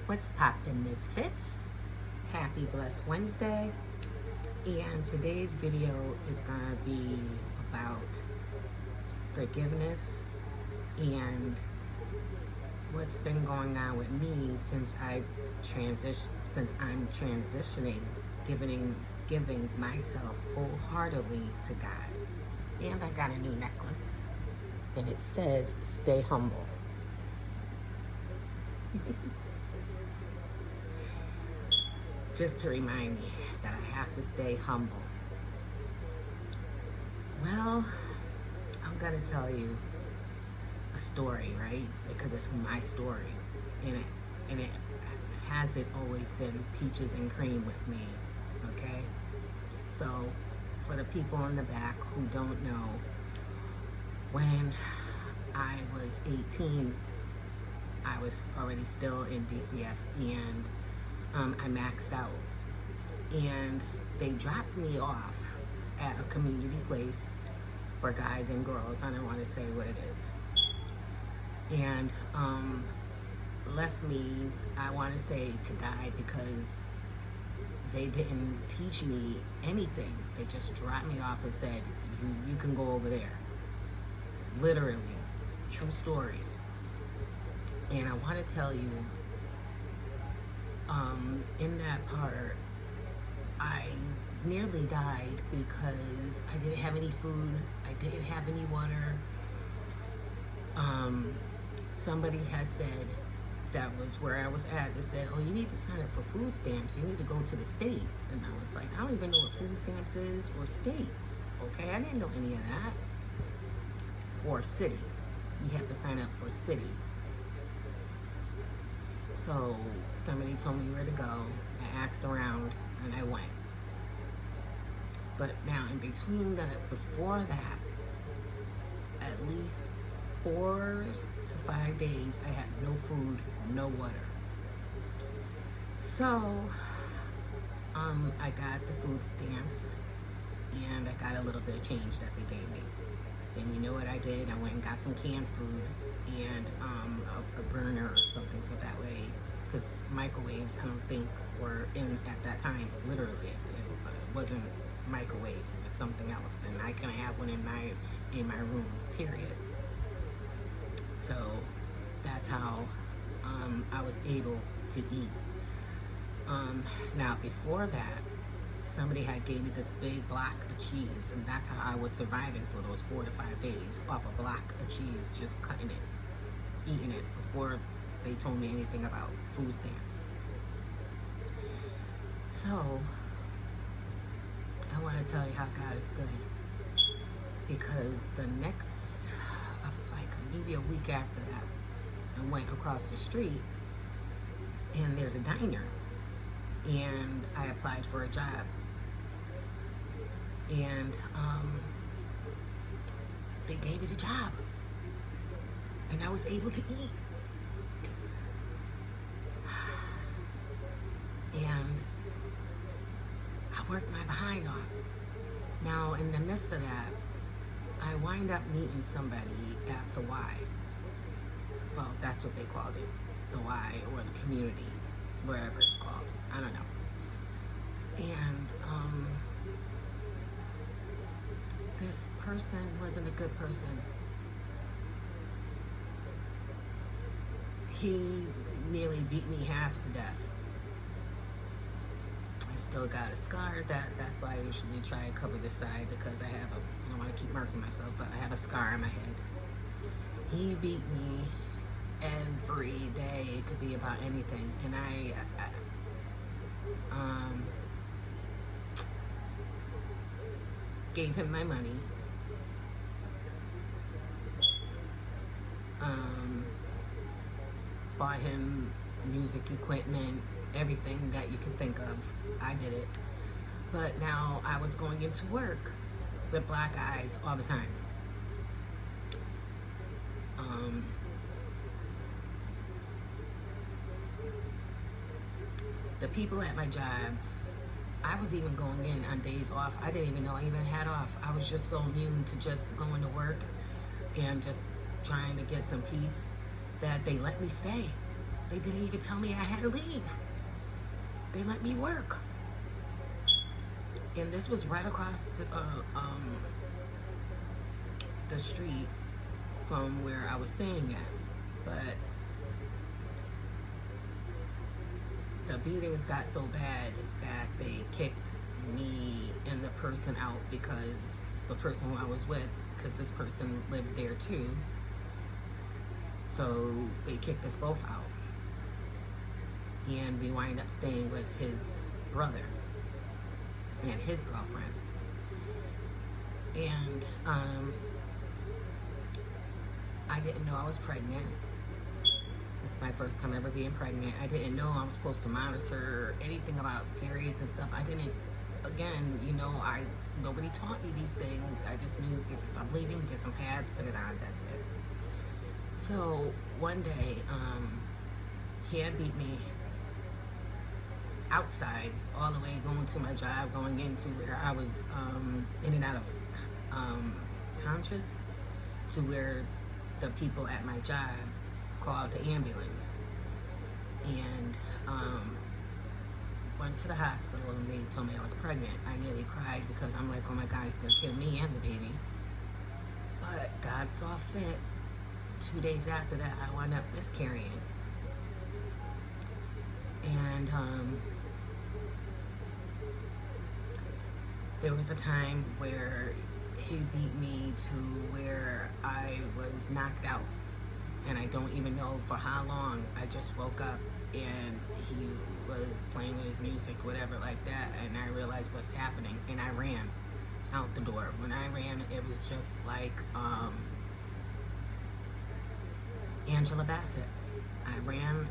What's poppin', Misfits? Happy Blessed Wednesday. And today's video is gonna be about forgiveness and what's been going on with me since I'm transitioning, giving myself wholeheartedly to God. And I got a new necklace and it says stay humble. Just to remind me that I have to stay humble. Well, I'm gonna tell you a story, right? Because it's my story, and it hasn't always been peaches and cream with me. Okay, so for the people in the back who don't know, when I was 18, I was already still in DCF, and I maxed out, and they dropped me off at a community place for guys and girls. I don't want to say what it is, and left me, I want to say, to die, because they didn't teach me anything. They just dropped me off and said, you can go over there. Literally, true story. And I want to tell you, in that part, I nearly died because I didn't have any food, I didn't have any water. Somebody had said, that was where I was at, they said, oh, you need to sign up for food stamps, you need to go to the state. And I was like, I don't even know what food stamps is or state. Okay, I didn't know any of that. Or city, you have to sign up for city. So somebody told me where to go. I asked around and I went. But now in between before that, at least 4 to 5 days, I had no food, no water. So I got the food stamps and I got a little bit of change that they gave me. And you know what I did? I went and got some canned food and a burner or something, so that way, because microwaves I don't think were in at that time. Literally, it wasn't microwaves, it was something else, and I couldn't have one in my room, period. So that's how I was able to eat. Now before that, somebody had gave me this big block of cheese, and that's how I was surviving for those 4 to 5 days, off a block of cheese, just cutting it, eating it, before they told me anything about food stamps. So I want to tell you how God is good, because the next, like maybe a week after that, I went across the street and there's a diner, and I applied for a job, and they gave me the job, and I was able to eat. And I worked my behind off. Now in the midst of that, I wind up meeting somebody at the Y. Well, that's what they called it, the Y, or the community, whatever it's called, I don't know. And this person wasn't a good person. He nearly beat me half to death. I still got a scar. That's why I usually try to cover this side, because I don't want to keep marking myself, but I have a scar on my head. He beat me every day. It could be about anything, and I gave him my money, bought him music equipment, everything that you can think of. I did it. But now I was going into work with black eyes all the time. The people at my job, I was even going in on days off. I didn't even know I even had off. I was just so immune to just going to work and just trying to get some peace that they let me stay. They didn't even tell me I had to leave. They let me work. And this was right across the street from where I was staying at. But the beatings got so bad that they kicked me and the person out, because the person who I was with, because this person lived there too. So they kicked us both out. And we wind up staying with his brother and his girlfriend. And I didn't know I was pregnant. It's my first time ever being pregnant. I didn't know I was supposed to monitor anything about periods and stuff. I didn't, again, you know, nobody taught me these things. I just knew if I'm bleeding, get some pads, put it on, that's it. So one day, he had beat me outside all the way going to my job, going into where I was in and out of conscious, to where the people at my job called the ambulance. And went to the hospital, and they told me I was pregnant. I nearly cried, because I'm like, oh my God, he's gonna kill me and the baby. But God saw fit. 2 days after that, I wound up miscarrying. And there was a time where he beat me to where I was knocked out. And I don't even know for how long. I just woke up and he was playing his music, whatever like that, and I realized what's happening, and I ran out the door. When I ran, it was just like Angela Bassett. I ran,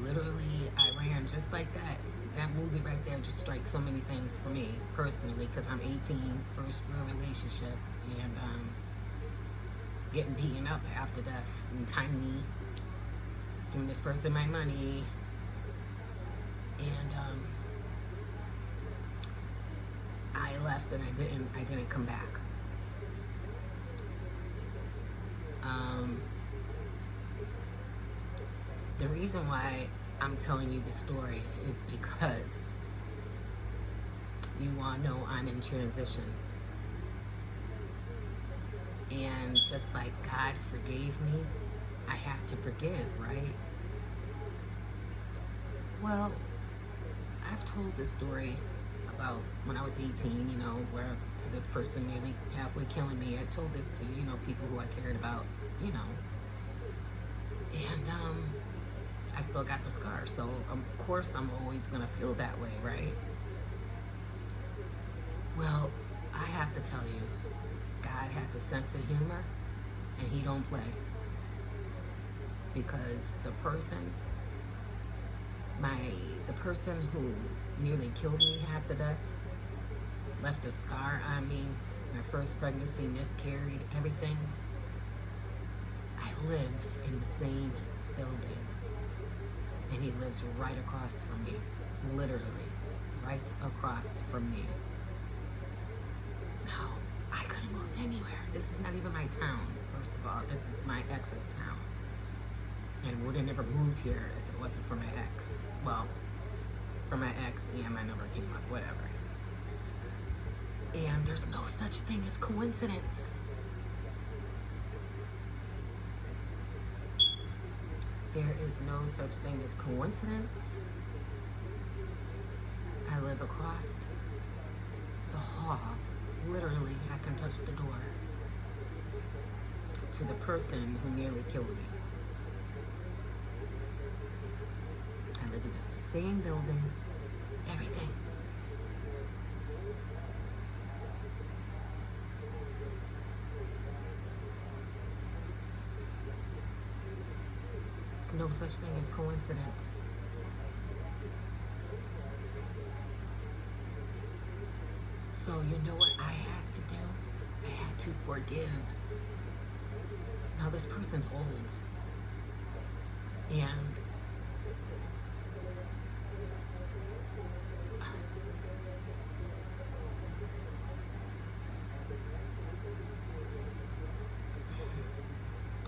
literally, I ran just like that. That movie right there just strikes so many things for me personally, because I'm 18, first real relationship, and getting beaten up after death, and tiny, giving this person my money, and I left, and I didn't come back. The reason why I'm telling you this story is because you all know I'm in transition. And just like God forgave me, I have to forgive, right? Well, I've told this story about when I was 18, you know, where to this person nearly halfway killing me. I told this to, you know, people who I cared about, you know. And I still got the scar, so of course I'm always gonna feel that way, right? Well, I have to tell you, God has a sense of humor, and he don't play. Because the person who nearly killed me half to death, left a scar on me, my first pregnancy, miscarried, everything, I live in the same building. And he lives right across from me, literally, right across from me. No, I couldn't move anywhere. This is not even my town, first of all. This is my ex's town. And would have never moved here if it wasn't for my ex. Well, for my ex, and my number came up, whatever. And there's no such thing as coincidence. There is no such thing as coincidence. I live across the hall. Literally, I can touch the door to the person who nearly killed me. I live in the same building, everything. There's no such thing as coincidence. So you know what I had to do? I had to forgive. Now this person's old. And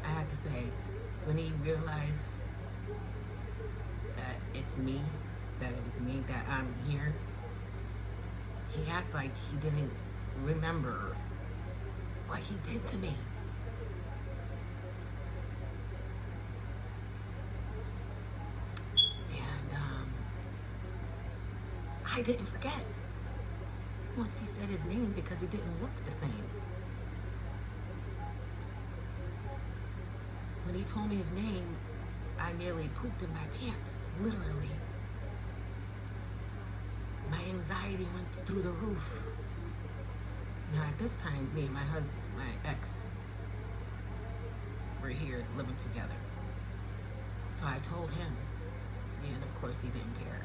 I have to say, when he realized it's me, that it was me, that I'm here, he acted like he didn't remember what he did to me. And I didn't forget once he said his name, because he didn't look the same. When he told me his name, I nearly pooped in my pants, literally. My anxiety went through the roof. Now at this time, me and my husband, my ex, were here living together. So I told him, and of course he didn't care.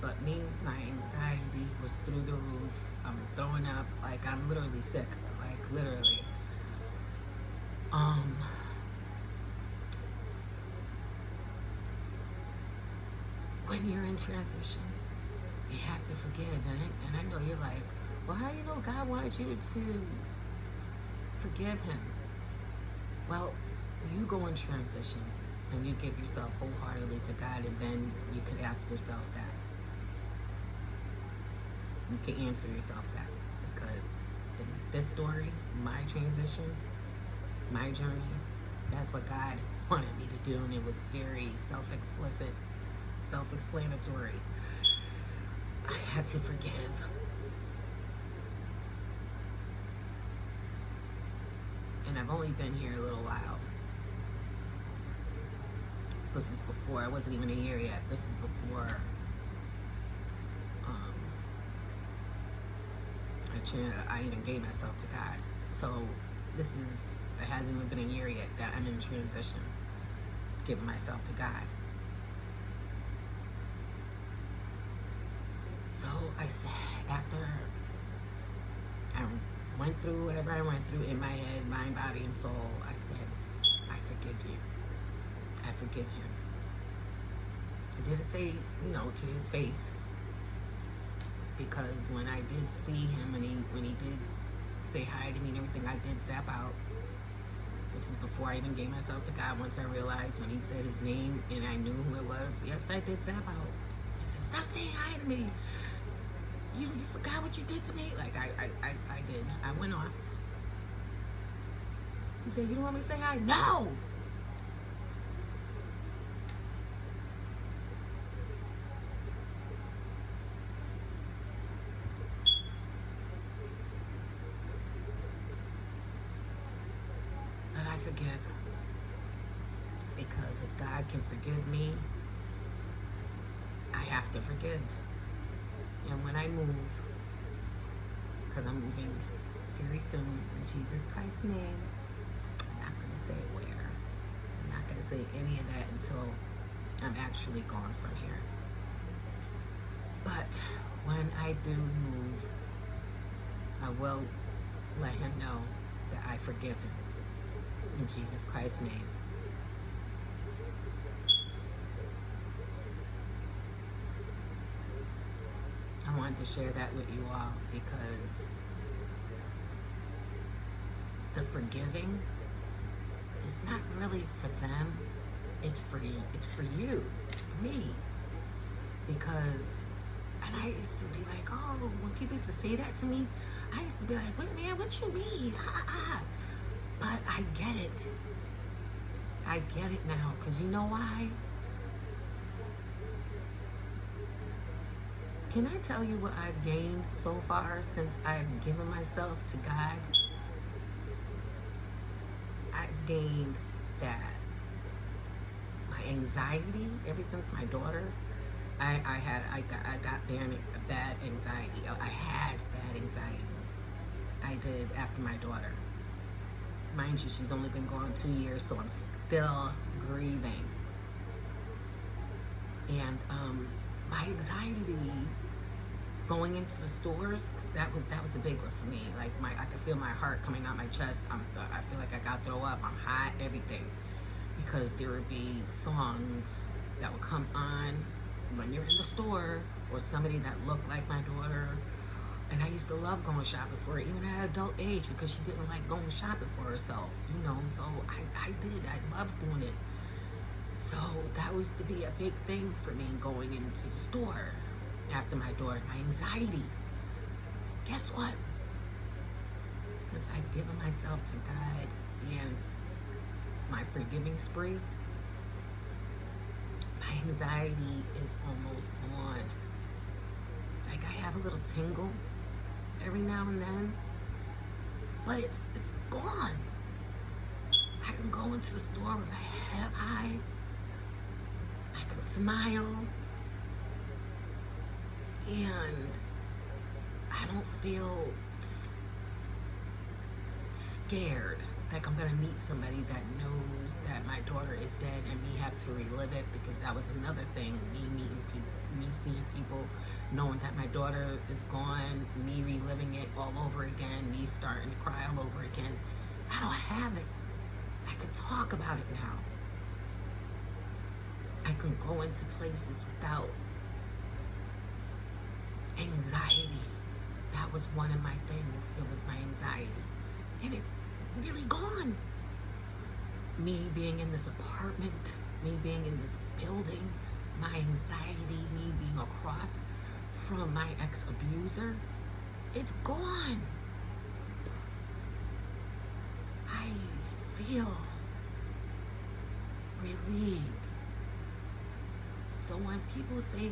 But me, my anxiety was through the roof. I'm throwing up, like I'm literally sick, like literally. When you're in transition, you have to forgive. And I know you're like, well, how do you know God wanted you to forgive him? Well, you go in transition and you give yourself wholeheartedly to God, and then you can ask yourself that. You can answer yourself that, because in this story, my transition, my journey, that's what God wanted me to do, and it was very self-explanatory. I had to forgive. And I've only been here a little while. This is before, I wasn't even a year yet. This is before I even gave myself to God. So it hasn't even been a year yet that I'm in transition, giving myself to God. So I said, after I went through whatever I went through in my head, mind, body, and soul, I said, I forgive you. I forgive him. I didn't say, to his face, because when I did see him and when he did say hi to me and everything, I did zap out. This is before I even gave myself to God. Once I realized when he said his name and I knew who it was, yes, I did zap out. I said, stop saying hi to me. You forgot what you did to me? Like, I did. I went off. He said, you don't want me to say hi? No! But I forgive. Because if God can forgive me, I have to forgive. And when I move, because I'm moving very soon in Jesus Christ's name, I'm not going to say where. I'm not going to say any of that until I'm actually gone from here. But when I do move, I will let him know that I forgive him in Jesus Christ's name. I wanted to share that with you all, because the forgiving is not really for them. It's for you. It's for you. It's for me. Because, and I used to be like, oh, when people used to say that to me, I used to be like, wait, man, what you mean? But I get it. I get it now. Because you know why? Can I tell you what I've gained so far since I've given myself to God? I've gained that my anxiety, ever since my daughter, I got bad anxiety. I had bad anxiety. I did after my daughter. Mind you, she's only been gone 2 years, so I'm still grieving. And my anxiety going into the stores, that was a big one for me. Like I could feel my heart coming out my chest. I feel like I got to throw up. I'm hot, everything, because there would be songs that would come on when you're in the store, or somebody that looked like my daughter. And I used to love going shopping for her, even at adult age, because she didn't like going shopping for herself, So I did. I loved doing it. So that was to be a big thing for me going into the store after my daughter, my anxiety. Guess what? Since I've given myself to God and my forgiving spree, my anxiety is almost gone. Like I have a little tingle every now and then, but it's gone. I can go into the store with my head up high. I can smile, and I don't feel scared like I'm gonna meet somebody that knows that my daughter is dead and me have to relive it, because that was another thing, me meeting people, me seeing people, knowing that my daughter is gone, me reliving it all over again, me starting to cry all over again. I don't have it. I can talk about it now. I can go into places without anxiety. That was one of my things. It was my anxiety. And it's really gone. Me being in this apartment, me being in this building, my anxiety, me being across from my ex-abuser, it's gone. I feel relieved. So when people say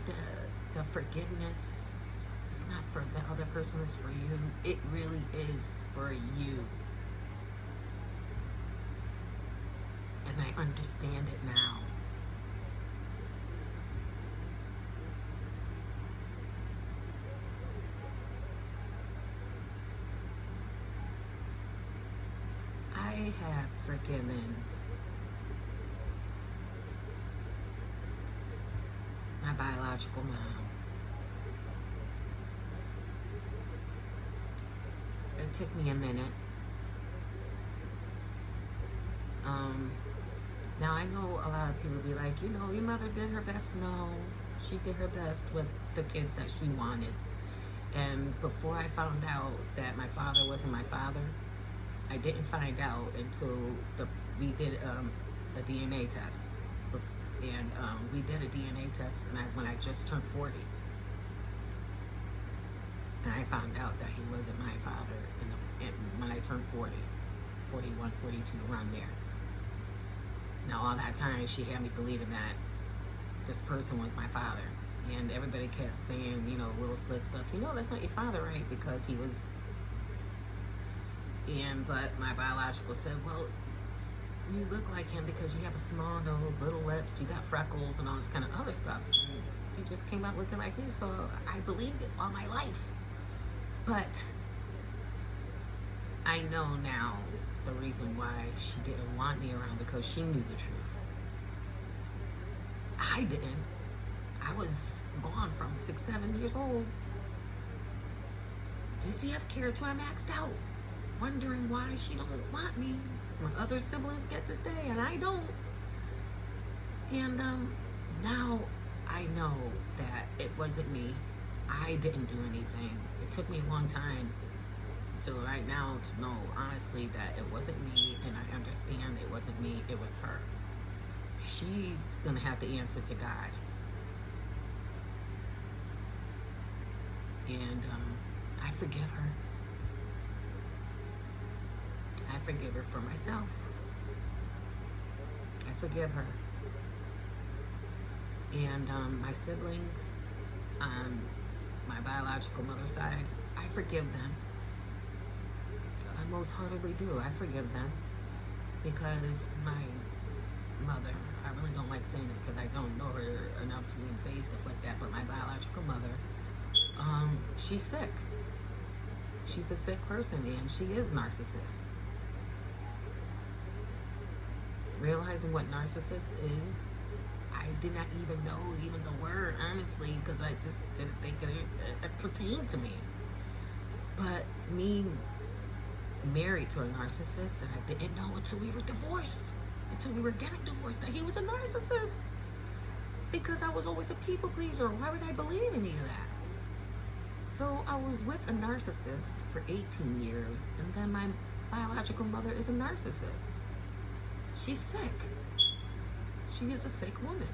the forgiveness is not for the other person, it's for you, it really is for you. And I understand it now. I have forgiven my biological mom. It took me a minute. Now I know a lot of people be like, you know, your mother did her best. No, she did her best with the kids that she wanted. And before I found out that my father wasn't my father, I didn't find out until we did a DNA test. And we did a DNA test when I just turned 40. And I found out that he wasn't my father when I turned 40, 41, 42, around there. Now all that time she had me believing that this person was my father. And everybody kept saying, you know, little slick stuff, you know, that's not your father, right? Because he was, but my biological said, well, you look like him because you have a small nose, little lips, you got freckles and all this kind of other stuff. And you just came out looking like me, so I believed it all my life. But I know now the reason why she didn't want me around, because she knew the truth. I didn't. I was gone from 6, 7 years old. DCF care till I maxed out, wondering why she don't want me. My other siblings get to stay and I don't. And now I know that it wasn't me. I didn't do anything. It took me a long time till right now to know honestly that it wasn't me, and I understand it wasn't me, it was her. She's gonna have to answer to God. And I forgive her. I forgive her for myself. I forgive her. And my siblings on my biological mother's side, I forgive them. I most heartedly do. I forgive them, because my mother, I really don't like saying it because I don't know her enough to even say stuff like that, but my biological mother, she's sick. She's a sick person, and she is narcissist. Realizing what narcissist is, I did not even know even the word, honestly, because I just didn't think it pertained to me. But me married to a narcissist, and I didn't know until we were divorced, until we were getting divorced, that he was a narcissist. Because I was always a people pleaser. Why would I believe any of that? So I was with a narcissist for 18 years, and then my biological mother is a narcissist. She's sick. she is a sick woman.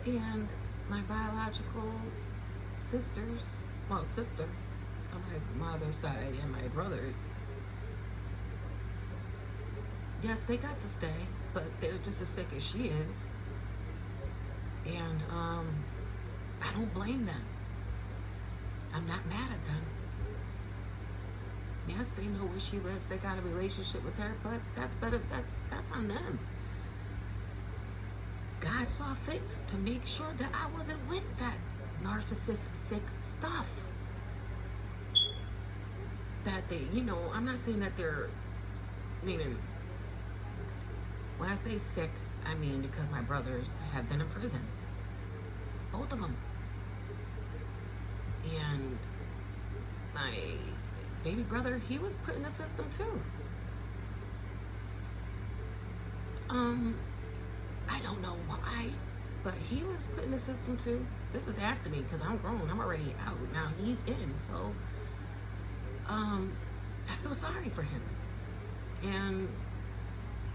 And my biological sisters, well, sister on my mother's side and my brothers, yes, they got to stay, but they're just as sick as she is. And I don't blame them. I'm not mad at them. Yes, they know where she lives. They got a relationship with her, but that's better. That's on them. God saw fit to make sure that I wasn't with that narcissistic sick stuff. That they, I'm not saying that they're, meaning, when I say sick, I mean because my brothers have been in prison. Both of them. And my baby brother, he was put in the system too. I don't know why, but he was put in the system too. This is after me because I'm grown. I'm already out. Now he's in. So I feel sorry for him. And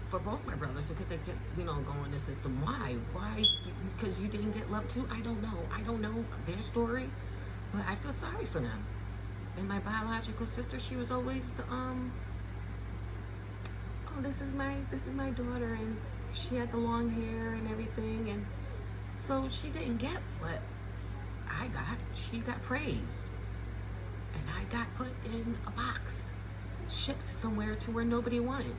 for both my brothers, because they kept, go in the system. Why? Because you didn't get love too? I don't know their story, but I feel sorry for them. And my biological sister, she was always the this is my daughter, and she had the long hair and everything, and so she didn't get what I got. She got praised, and I got put in a box, shipped somewhere to where nobody wanted.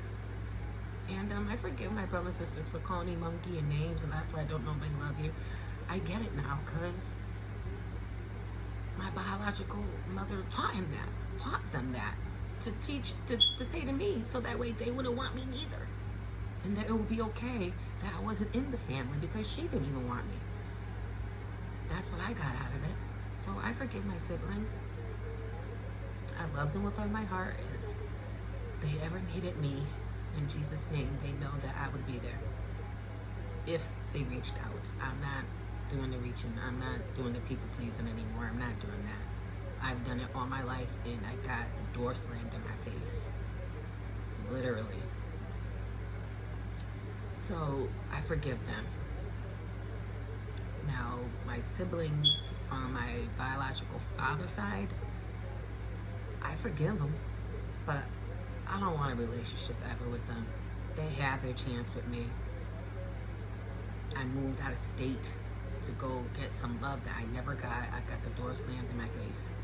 And I forgive my brothers and sisters for calling me monkey and names, and that's why I don't nobody love you. I get it now, because my biological mother taught them that, to teach, to say to me, so that way they wouldn't want me neither. And that it would be okay that I wasn't in the family because she didn't even want me. That's what I got out of it. So I forgive my siblings. I love them with all my heart. If they ever needed me, in Jesus' name, they know that I would be there. If they reached out. I'm not doing the reaching. I'm not doing the people pleasing anymore. I'm not doing that. I've done it all my life, and I got the door slammed in my face. Literally. So I forgive them. Now, my siblings on my biological father's side, I forgive them, but I don't want a relationship ever with them. They had their chance with me. I moved out of state to go get some love that I never got. I got the door slammed in my face.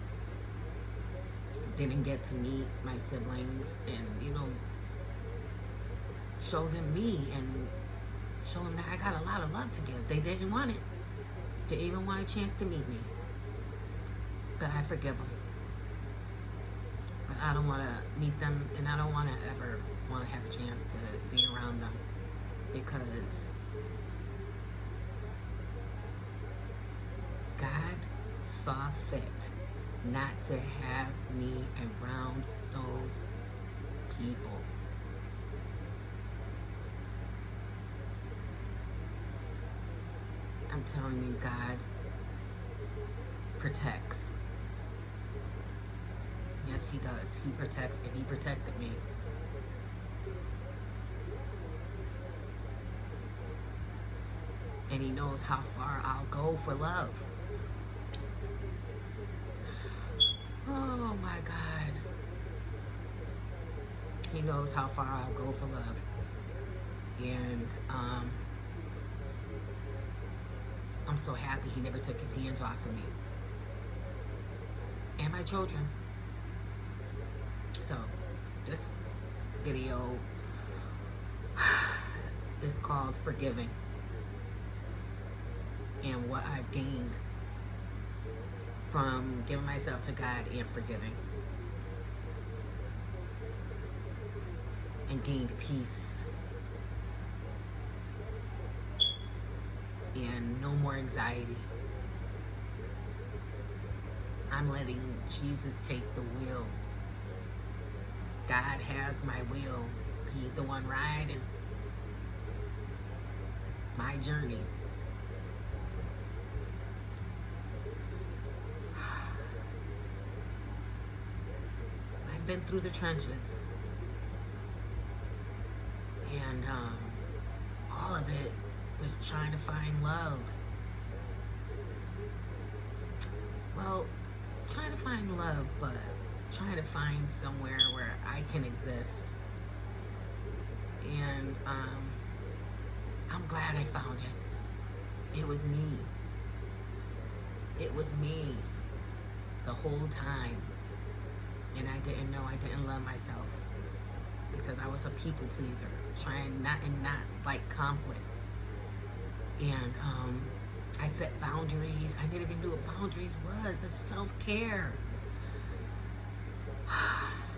Didn't get to meet my siblings and, show them me and show them that I got a lot of love to give. They didn't want it. They didn't even want a chance to meet me. But I forgive them. But I don't want to meet them, and I don't want to ever want to have a chance to be around them, because God saw fit not to have me around those people. I'm telling you, God protects. Yes, He does. He protects, and He protected me. And He knows how far I'll go for love. Oh my God. He knows how far I'll go for love. And I'm so happy He never took His hands off of me. And my children. So, this video is called Forgiving, and what I've gained from giving myself to God and forgiving, and gained peace and no more anxiety. I'm letting Jesus take the wheel. God has my wheel. He's the one riding my journey. I've been through the trenches. And all of of it was trying to find love. Well, trying to find love, but trying to find somewhere where I can exist. And I'm glad I found it. It was me. It was me the whole time. And I didn't know I didn't love myself because I was a people pleaser, trying not like conflict. And I set boundaries. I didn't even know what boundaries was. It's self-care.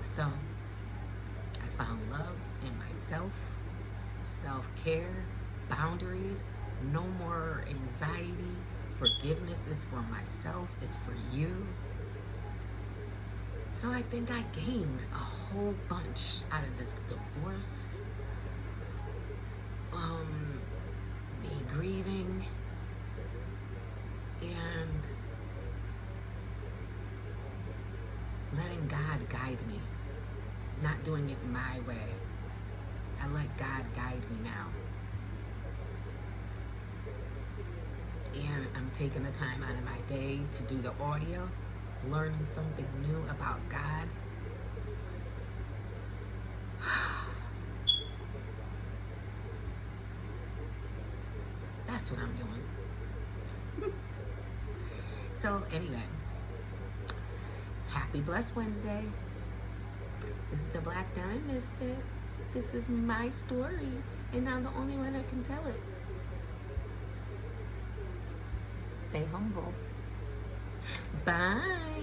So I found love in myself, self-care, boundaries, no more anxiety. Forgiveness is for myself, it's for you. So I think I gained a whole bunch out of this divorce, me grieving, and letting God guide me, not doing it my way. I let God guide me now. And I'm taking the time out of my day to do the audio, learning something new about God. That's what I'm doing. So anyway, happy Blessed Wednesday. This is the Black Diamond Misfit. This is my story, and I'm the only one that can tell it. Stay humble. Bye.